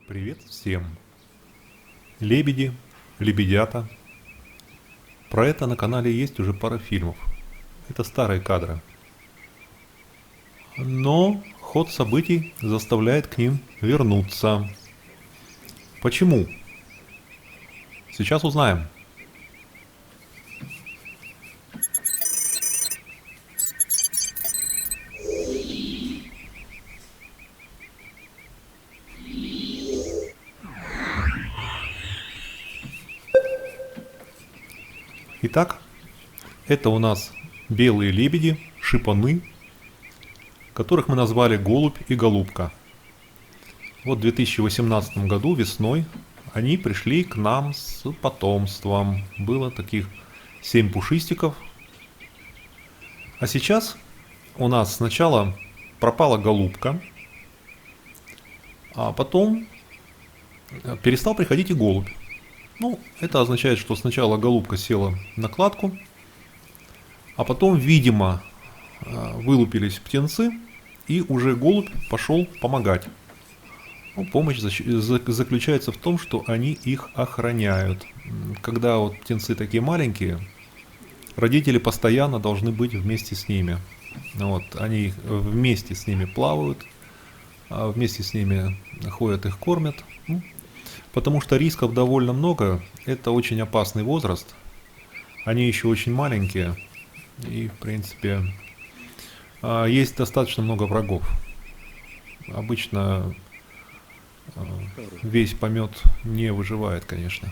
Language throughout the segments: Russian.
Привет всем! Лебеди, лебедята. Про это на канале есть уже пара фильмов. Это старые кадры. Но ход событий заставляет к ним вернуться. Почему? Сейчас узнаем. Итак, это у нас белые лебеди, шипаны, которых мы назвали голубь и голубка. Вот в 2018 году весной они пришли к нам с потомством. Было таких 7 пушистиков. А сейчас у нас сначала пропала голубка, а потом перестал приходить и голубь. Ну, это означает, что сначала голубка села на кладку, а потом, видимо, вылупились птенцы, и уже голубь пошел помогать. Ну, помощь заключается в том, что они их охраняют. Когда вот птенцы такие маленькие, родители постоянно должны быть вместе с ними. Вот, они вместе с ними плавают, вместе с ними ходят, их кормят. Потому что рисков довольно много. Это очень опасный возраст. Они еще очень маленькие. И, в принципе, есть достаточно много врагов. Обычно весь помет не выживает, конечно.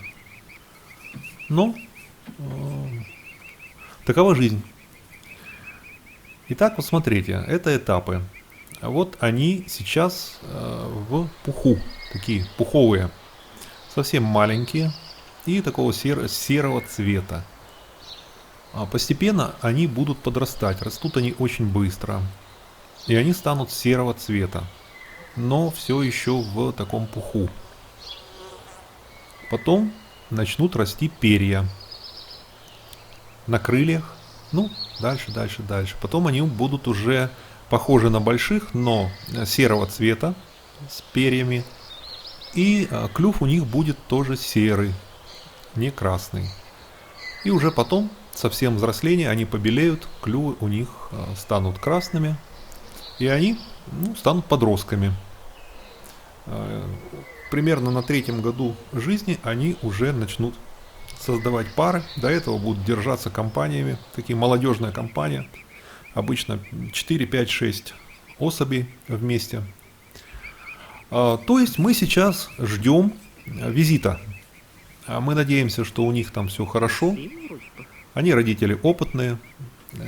Но такова жизнь. Итак, вот смотрите, это этапы. Вот они сейчас в пуху, такие пуховые, совсем маленькие и такого серого цвета. Постепенно они будут подрастать, растут они очень быстро, и они станут серого цвета, но все еще в таком пуху. Потом начнут расти перья на крыльях, ну, дальше. Потом они будут уже похожи на больших, но серого цвета, с перьями, и клюв у них будет тоже серый, не красный. И уже потом, совсем взросление, они побелеют, клювы у них станут красными, и они станут подростками. Примерно на 3-м году жизни они уже начнут создавать пары. До этого будут держаться компаниями, такие молодежная компания, обычно 4, 5, 6 особей вместе. То есть мы сейчас ждем визита. Мы надеемся, что у них там все хорошо. Они родители опытные.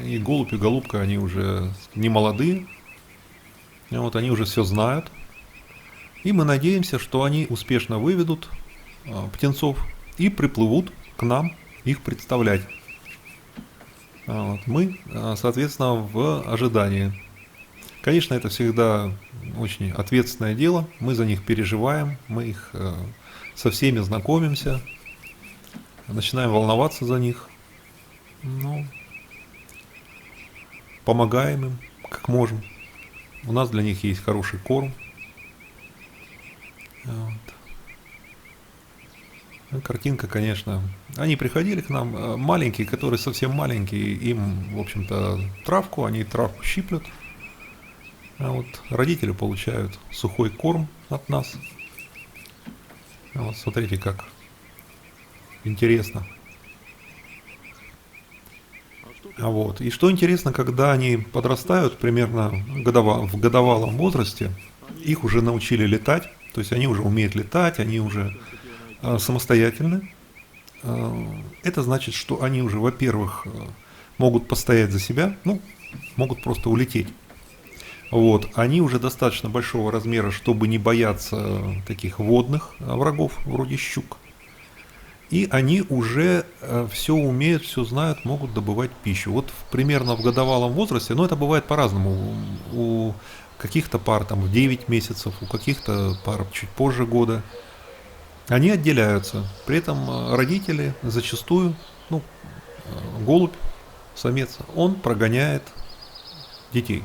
И голубь, и голубка, они уже не молодые. Вот они уже все знают. И мы надеемся, что они успешно выведут птенцов и приплывут к нам их представлять. Вот. Мы, соответственно, в ожидании. Конечно, это всегда очень ответственное дело. Мы за них переживаем, мы их со всеми знакомимся, начинаем волноваться за них. Ну, помогаем им, как можем. У нас для них есть хороший корм. Вот. Ну, картинка, конечно. Они приходили к нам, маленькие, которые совсем маленькие, им, в общем-то, травку, они травку щиплют. А вот родители получают сухой корм от нас. Вот смотрите, как интересно. Вот. И что интересно, когда они подрастают, примерно в годовалом возрасте, их уже научили летать, то есть они уже умеют летать, они уже самостоятельны. Это значит, что они уже, во-первых, могут постоять за себя, ну, могут просто улететь. Вот. Они уже достаточно большого размера, чтобы не бояться таких водных врагов, вроде щук. И они уже все умеют, все знают, могут добывать пищу. Вот примерно в годовалом возрасте, но это бывает по-разному. У каких-то пар там в 9 месяцев, у каких-то пар чуть позже года. Они отделяются. При этом родители зачастую, голубь, самец, он прогоняет детей.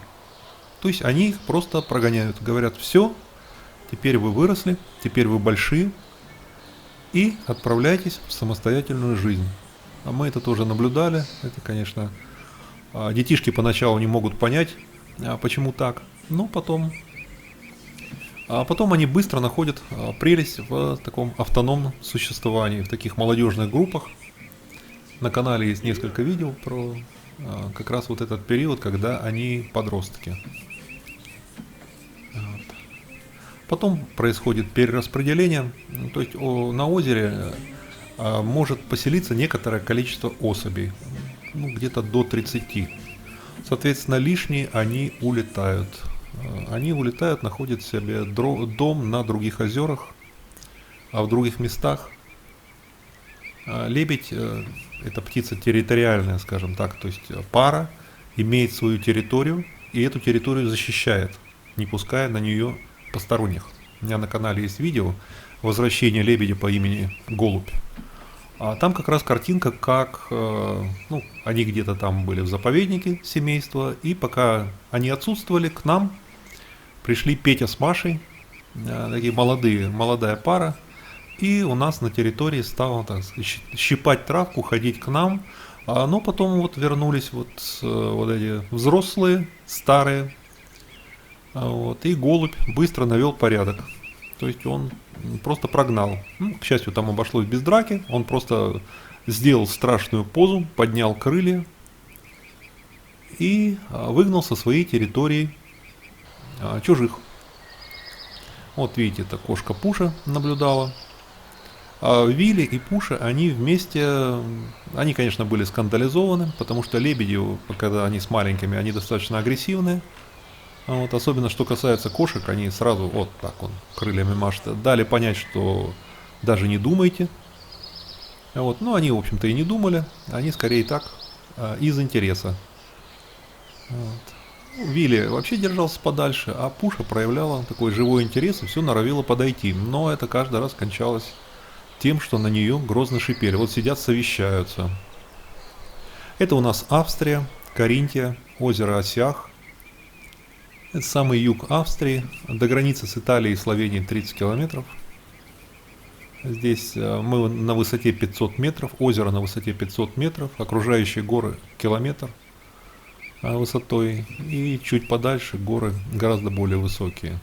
То есть они их просто прогоняют. Говорят, все, теперь вы выросли, теперь вы большие и отправляйтесь в самостоятельную жизнь. А мы это тоже наблюдали. Это, конечно, детишки поначалу не могут понять, почему так, но потом они быстро находят прелесть в таком автономном существовании, в таких молодежных группах. На канале есть несколько видео про как раз вот этот период, когда они подростки. Вот. Потом происходит перераспределение, то есть на озере может поселиться некоторое количество особей, где-то до 30. Соответственно, лишние они улетают. Они улетают, находят себе дом на других озерах, а в других местах. Лебедь – это птица территориальная, скажем так, то есть пара имеет свою территорию и эту территорию защищает, не пуская на нее посторонних. У меня на канале есть видео «Возвращение лебедя по имени Голубь». А там как раз картинка, как они где-то там были в заповеднике семейства, и пока они отсутствовали, к нам пришли Петя с Машей, такие молодая пара, и у нас на территории стало так сказать, щипать травку, ходить к нам, но потом вот вернулись вот эти взрослые, старые, и голубь быстро навел порядок. То есть он просто прогнал. К счастью, там обошлось без драки. Он просто сделал страшную позу, поднял крылья и выгнал со своей территории чужих. Вот видите, это кошка Пуша наблюдала. Вилли и Пуша, они вместе, они, конечно, были скандализованы, потому что лебеди, когда они с маленькими, они достаточно агрессивные. Особенно, что касается кошек, они сразу вот так крыльями машут, дали понять, что даже не думайте. Но они, в общем-то, и не думали, они скорее так, из интереса. Вилли вообще держался подальше, а Пуша проявляла такой живой интерес и все норовила подойти. Но это каждый раз кончалось тем, что на нее грозно шипели. Вот сидят, совещаются. Это у нас Австрия, Каринтия, озеро Осях. Это самый юг Австрии, до границы с Италией и Словенией 30 километров. Здесь мы на высоте 500 метров, озеро на высоте 500 метров, окружающие горы километр высотой, и чуть подальше горы гораздо более высокие.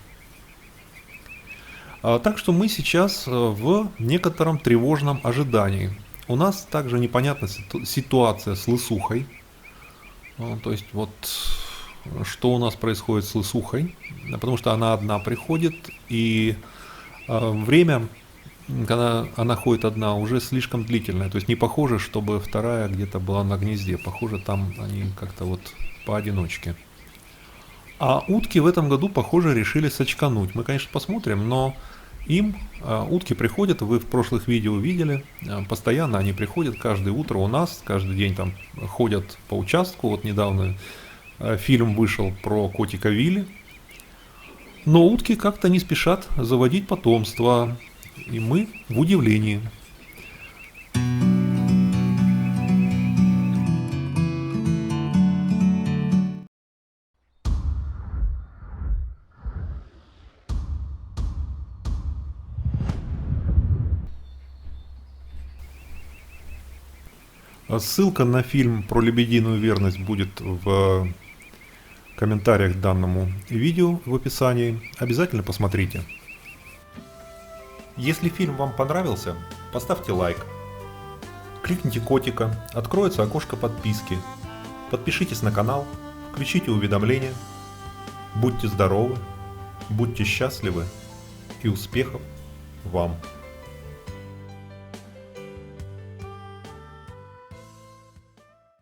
Так что мы сейчас в некотором тревожном ожидании. У нас также непонятна ситуация с лысухой. То есть вот что у нас происходит с лысухой, потому что она одна приходит, и время, когда она ходит одна, уже слишком длительное. То есть не похоже, чтобы вторая где-то была на гнезде. Похоже, там они как-то вот поодиночке. А утки в этом году, похоже, решили сочкануть. Мы, конечно, посмотрим, но утки приходят, вы в прошлых видео видели, постоянно они приходят, каждое утро у нас, каждый день там ходят по участку. Вот недавно фильм вышел про котика Вилли. Но утки как-то не спешат заводить потомство. И мы в удивлении. Ссылка на фильм про лебединую верность будет в комментариях к данному видео в описании. Обязательно посмотрите. Если фильм вам понравился, поставьте лайк. Кликните котика, откроется окошко подписки. Подпишитесь на канал, включите уведомления. Будьте здоровы, будьте счастливы и успехов вам!